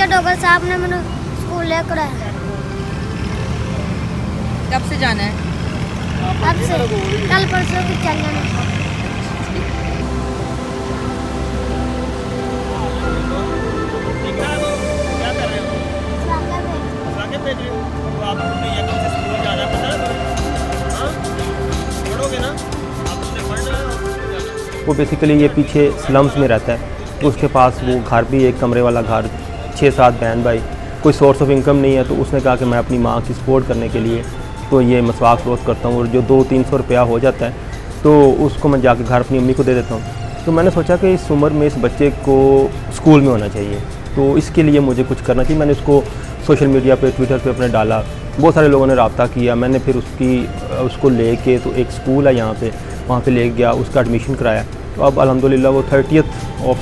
के डॉक्टर साहब ने मैंने स्कूल लेकर आया। कब से जाना है? अब से कल परसों की चल जाना। वो बेसिकली ये पीछे स्लम्स में रहता है, तो उसके पास वो घर भी एक कमरे वाला घर, 6-7 बहन भाई, कोई सोर्स ऑफ इनकम नहीं है। तो उसने कहा कि मैं अपनी माँ की सपोर्ट करने के लिए तो ये मसवाक फ़रोख्त करता हूँ और जो 200-300 रुपया हो जाता है तो उसको मैं जाके घर अपनी अम्मी को दे देता हूँ। तो मैंने सोचा कि इस उम्र में इस बच्चे को स्कूल में होना चाहिए, तो इसके लिए मुझे कुछ करना चाहिए। मैंने उसको सोशल मीडिया पे, ट्विटर पे अपने डाला, बहुत सारे लोगों ने रब्ता किया। मैंने फिर उसको लेके तो एक स्कूल है यहाँ पे, वहाँ पे ले गया, उसका एडमिशन कराया। तो अब अल्हम्दुलिल्लाह वो 30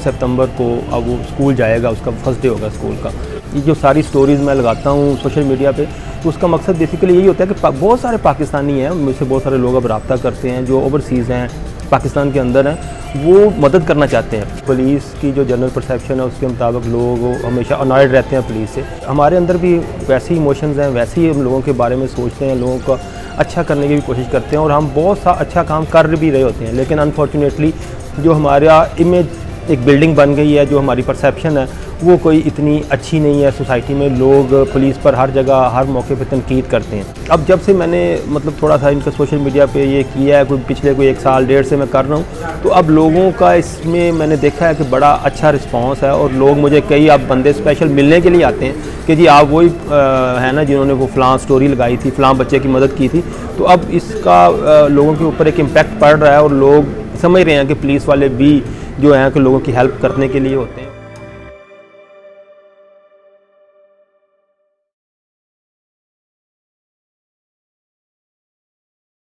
सितंबर को अब वो स्कूल जाएगा, उसका फर्स्ट डे होगा स्कूल का। ये जो सारी स्टोरीज़ मैं लगाता हूँ सोशल मीडिया पे, तो उसका मकसद बेसिकली यही होता है कि बहुत सारे पाकिस्तानी हैं, उनमें से बहुत सारे लोग अब रब्ता करते हैं जो ओवरसीज़ हैं, पाकिस्तान के अंदर हैं, वो मदद करना चाहते हैं। पुलिस की जो जनरल परसेप्शन है उसके मुताबिक लोग हमेशा अनॉयड रहते हैं पुलिस से। हमारे अंदर भी वैसे ही इमोशंस हैं, वैसे ही हम लोगों के बारे में सोचते हैं, लोगों का अच्छा करने की भी कोशिश करते हैं और हम बहुत सा अच्छा काम कर भी रहे होते हैं। लेकिन अनफॉर्चुनेटली जो हमारा इमेज एक बिल्डिंग बन गई है, जो हमारी परसेप्शन है वो कोई इतनी अच्छी नहीं है सोसाइटी में। लोग पुलिस पर हर जगह हर मौके पर तनकीद करते हैं। अब जब से मैंने मतलब थोड़ा सा इनका सोशल मीडिया पे ये किया है, पिछले 1 साल 1.5 से मैं कर रहा हूँ, तो अब लोगों का इसमें मैंने देखा है कि बड़ा अच्छा रिस्पांस है और लोग मुझे कई अब बंदे स्पेशल मिलने के लिए आते हैं कि जी आप वही है ना जिन्होंने वो फ़लाँ स्टोरी लगाई थी, फ़लाँ बच्चे की मदद की थी। तो अब इसका लोगों के ऊपर एक इम्पैक्ट पड़ रहा है और लोग समझ रहे हैं कि पुलिस वाले भी जो हैं कि लोगों की हेल्प करने के लिए होते हैं।